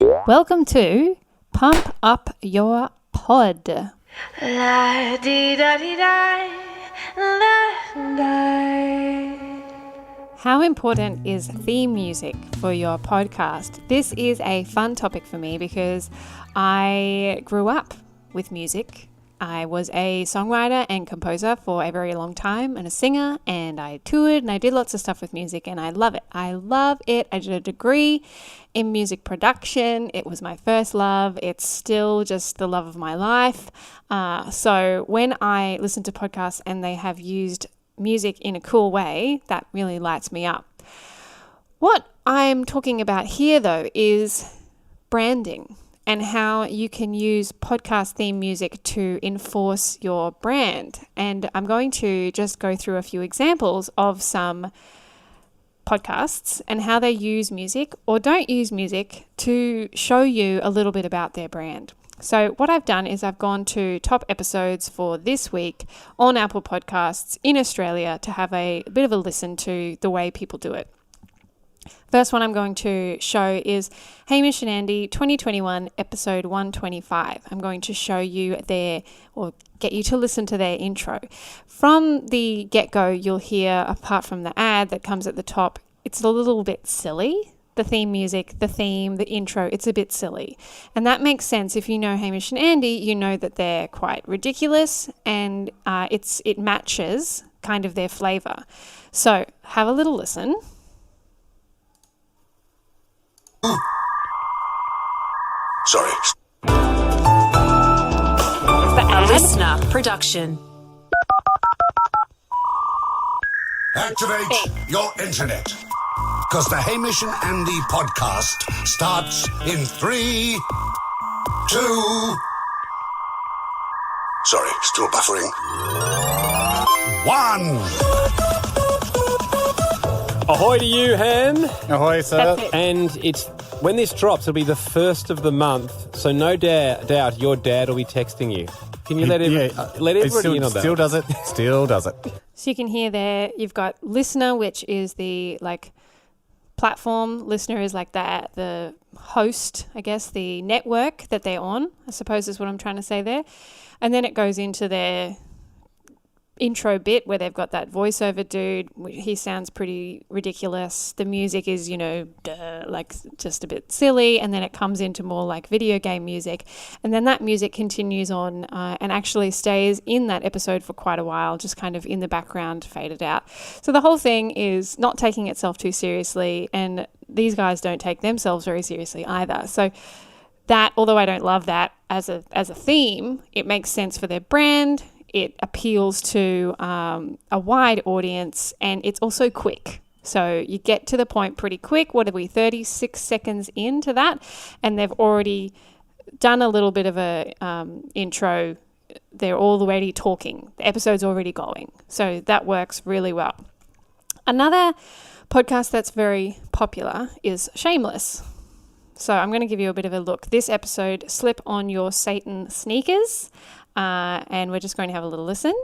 Welcome to Pump Up Your Pod. La dee da dee da, la da. How important is theme music for your podcast? This is a fun topic for me because I grew up with music. I was a songwriter and composer for a very long time and a singer, and I toured and I did lots of stuff with music, and I love it. I love it. I did a degree in music production. It was my first love. It's still just the love of my life. So when I listen to podcasts and they have used music in a cool way, that really lights me up. What I'm talking about here, though, is branding and how you can use podcast theme music to enforce your brand. And I'm going to just go through a few examples of some podcasts and how they use music or don't use music to show you a little bit about their brand. So what I've done is I've gone to top episodes for this week on Apple Podcasts in Australia to have a bit of a listen to the way people do it. First one I'm going to show is Hamish and Andy 2021 episode 125. I'm going to show you get you to listen to their intro. From the get-go, you'll hear, apart from the ad that comes at the top, it's a little bit silly. The theme music, the theme, the intro, it's a bit silly. And that makes sense. If you know Hamish and Andy, you know that they're quite ridiculous and it matches kind of their flavour. So have a little listen. Sorry. A listener production. Activate your internet. Because the Hamish and Andy podcast starts in 3, 2... Sorry, still buffering. 1. Ahoy to you, Ham. Ahoy, sir. And when this drops, it'll be the first of the month, so no doubt your dad will be texting you. Can you let everybody in on that? Still does it. Still does it. So you can hear there, you've got listener, which is the platform. Listener is like the host, I guess, the network that they're on, I suppose is what I'm trying to say there. And then it goes into their intro bit where they've got that voiceover dude. He sounds pretty ridiculous. The music is, just a bit silly. And then it comes into more like video game music. And then that music continues on and actually stays in that episode for quite a while, just kind of in the background, faded out. So the whole thing is not taking itself too seriously. And these guys don't take themselves very seriously either. So that, although I don't love that as a theme, it makes sense for their brand. It appeals to a wide audience, and it's also quick. So you get to the point pretty quick. What are we, 36 seconds into that? And they've already done a little bit of a intro. They're already talking. The episode's already going. So that works really well. Another podcast that's very popular is Shameless. So I'm going to give you a bit of a look. This episode, Slip on Your Satan Sneakers. And we're just going to have a little listen.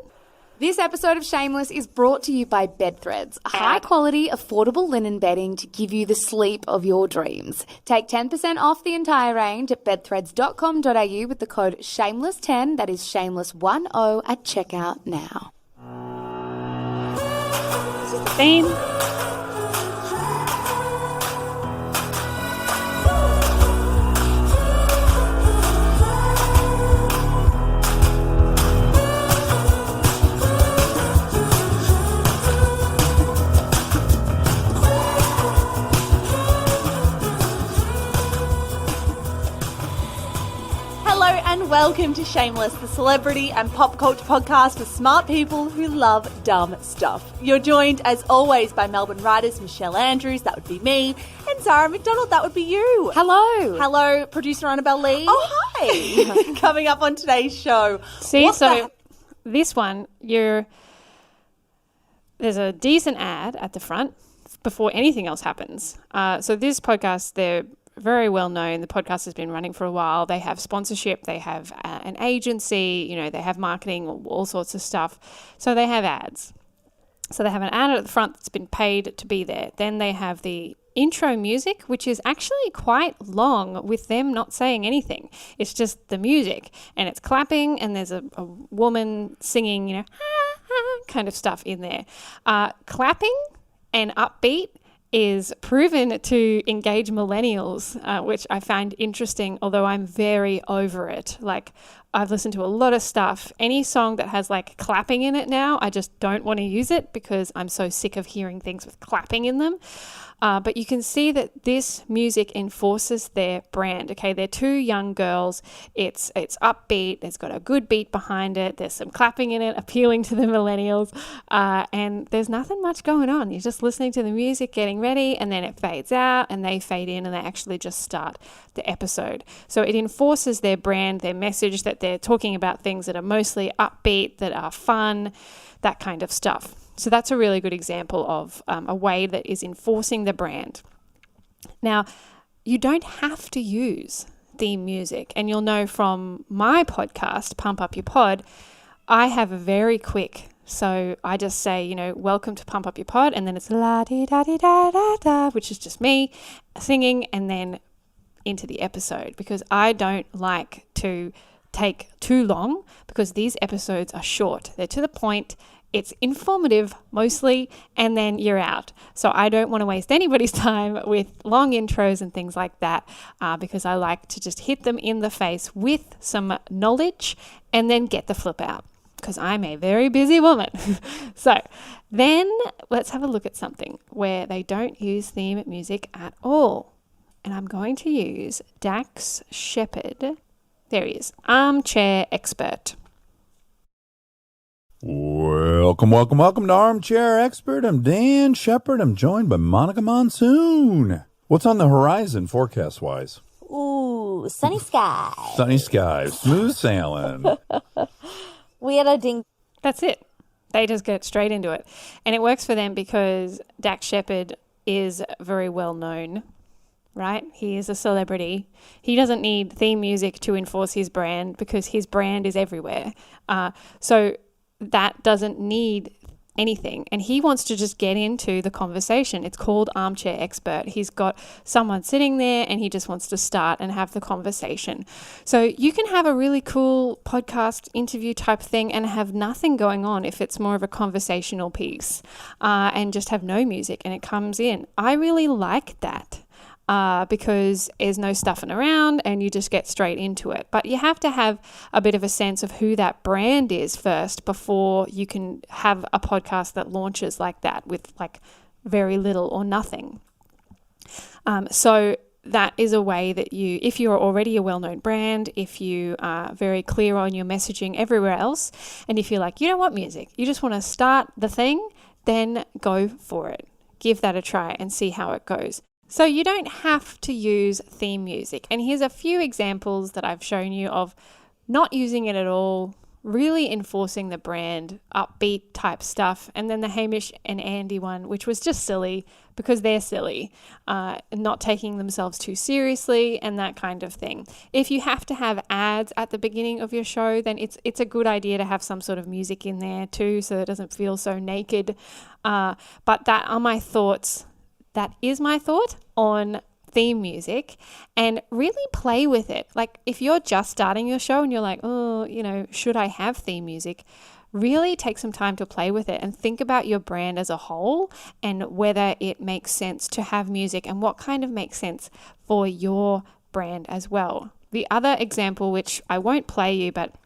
This episode of Shameless is brought to you by Bed Threads, high-quality, affordable linen bedding to give you the sleep of your dreams. Take 10% off the entire range at bedthreads.com.au with the code SHAMELESS10, that is SHAMELESS10 at checkout now. This is the theme. And welcome to Shameless, the celebrity and pop culture podcast for smart people who love dumb stuff. You're joined, as always, by Melbourne writers Michelle Andrews, that would be me, and Zara McDonald, that would be you. Hello. Hello, producer Annabelle Lee. Oh, hi. Coming up on today's show. This one, there's a decent ad at the front before anything else happens. So this podcast, they're very well known. The podcast has been running for a while. They have sponsorship. They have an agency. They have marketing, all sorts of stuff. So they have ads. So they have an ad at the front that's been paid to be there. Then they have the intro music, which is actually quite long with them not saying anything. It's just the music and it's clapping and there's a woman singing, kind of stuff in there. Clapping and upbeat is proven to engage millennials, which I find interesting, although I'm very over it. Like, I've listened to a lot of stuff. Any song that has like clapping in it now, I just don't want to use it because I'm so sick of hearing things with clapping in them. But you can see that this music enforces their brand. Okay, they're two young girls. It's upbeat. It's got a good beat behind it. There's some clapping in it, appealing to the millennials. And there's nothing much going on. You're just listening to the music, getting ready, and then it fades out and they fade in and they actually just start the episode. So it enforces their brand, their message, that they're talking about things that are mostly upbeat, that are fun, that kind of stuff. So that's a really good example of a way that is enforcing the brand. Now, you don't have to use theme music, and you'll know from my podcast, Pump Up Your Pod, I have a very quick, so I just say, welcome to Pump Up Your Pod, and then it's la-di-da-di-da-da-da, which is just me singing, and then into the episode, because I don't like to take too long, because these episodes are short. They're to the point. It's informative mostly, and then you're out. So I don't want to waste anybody's time with long intros and things like that, because I like to just hit them in the face with some knowledge and then get the flip out, because I'm a very busy woman. So then let's have a look at something where they don't use theme music at all. And I'm going to use Dax Shepard. There he is, Armchair Expert. Welcome to Armchair Expert. I'm Dan Shepard. I'm joined by Monica Monsoon. What's on the horizon forecast-wise? Ooh, sunny skies. Sunny skies, smooth sailing. Weirdo ding. That's it. They just get straight into it. And it works for them because Dax Shepard is very well known, right? He is a celebrity. He doesn't need theme music to enforce his brand because his brand is everywhere. So that doesn't need anything, and he wants to just get into the conversation. It's called Armchair Expert. He's got someone sitting there and he just wants to start and have the conversation. So you can have a really cool podcast interview type thing and have nothing going on if it's more of a conversational piece, and just have no music and it comes in. I really like that. Because there's no stuffing around and you just get straight into it. But you have to have a bit of a sense of who that brand is first before you can have a podcast that launches like that with like very little or nothing. So that is a way that if you're already a well-known brand, if you are very clear on your messaging everywhere else, and if you're like, you don't want music, you just want to start the thing, then go for it. Give that a try and see how it goes. So you don't have to use theme music. And here's a few examples that I've shown you of not using it at all, really enforcing the brand, upbeat type stuff. And then the Hamish and Andy one, which was just silly because they're silly, not taking themselves too seriously and that kind of thing. If you have to have ads at the beginning of your show, then it's a good idea to have some sort of music in there too, so it doesn't feel so naked. But that are my thoughts. That is my thought on theme music, and really play with it. Like if you're just starting your show and you're like, should I have theme music? Really take some time to play with it and think about your brand as a whole and whether it makes sense to have music and what kind of makes sense for your brand as well. The other example, which I won't play you, but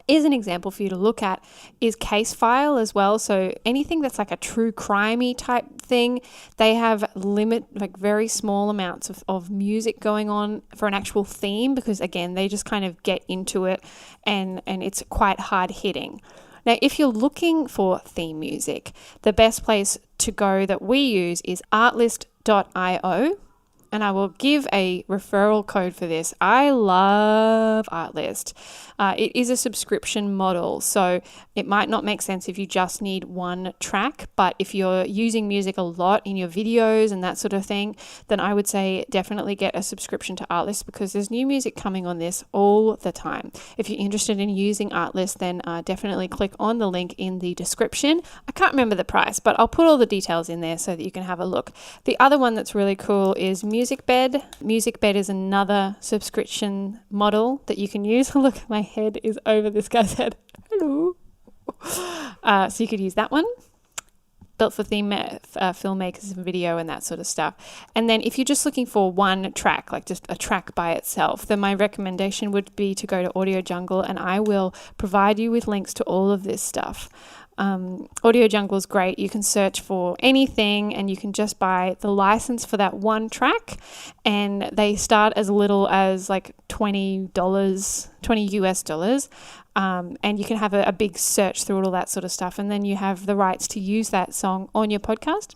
is an example for you to look at, is Case File as well. So anything that's like a true crimey type thing, they have very small amounts of music going on for an actual theme, because again, they just kind of get into it and it's quite hard hitting. Now, if you're looking for theme music, the best place to go that we use is artlist.io. and I will give a referral code for this. I love Artlist. It is a subscription model, so it might not make sense if you just need one track, but if you're using music a lot in your videos and that sort of thing, then I would say definitely get a subscription to Artlist because there's new music coming on this all the time. If you're interested in using Artlist, then definitely click on the link in the description. I can't remember the price, but I'll put all the details in there so that you can have a look. The other one that's really cool is MusicBed. MusicBed is another subscription model that you can use. Look, my head is over this guy's head. Hello. So you could use that one. Built for filmmakers and video and that sort of stuff. And then if you're just looking for one track, like just a track by itself, then my recommendation would be to go to Audiojungle, and I will provide you with links to all of this stuff. Audiojungle is great. You can search for anything and you can just buy the license for that one track, and they start as little as like $20 US. And you can have a big search through all that sort of stuff, and then you have the rights to use that song on your podcast.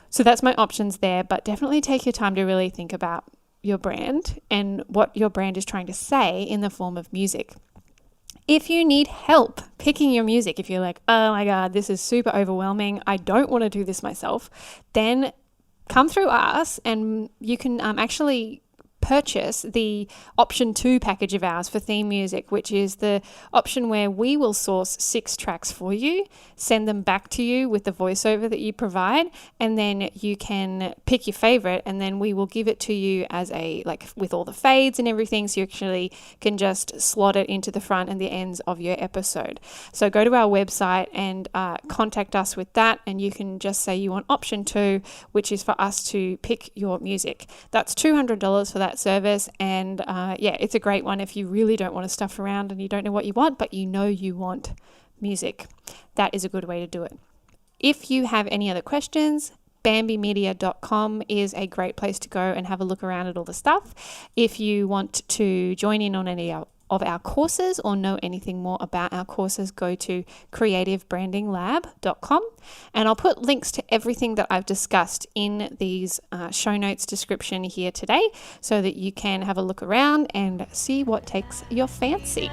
So that's my options there, but definitely take your time to really think about your brand and what your brand is trying to say in the form of music. If you need help picking your music, if you're like, oh my God, this is super overwhelming, I don't want to do this myself, then come through us and you can actually purchase the option 2 package of ours for theme music, which is the option where we will source 6 tracks for you, send them back to you with the voiceover that you provide, and then you can pick your favorite, and then we will give it to you as a, like, with all the fades and everything, so you actually can just slot it into the front and the ends of your episode. So go to our website and contact us with that, and you can just say you want option 2, which is for us to pick your music. That's $200 for that service, and it's a great one if you really don't want to stuff around and you don't know what you want, but you know you want music. That is a good way to do it. If you have any other questions, bambimedia.com is a great place to go and have a look around at all the stuff. If you want to join in on any of our courses or know anything more about our courses, go to creativebrandinglab.com, and I'll put links to everything that I've discussed in these show notes description here today so that you can have a look around and see what takes your fancy.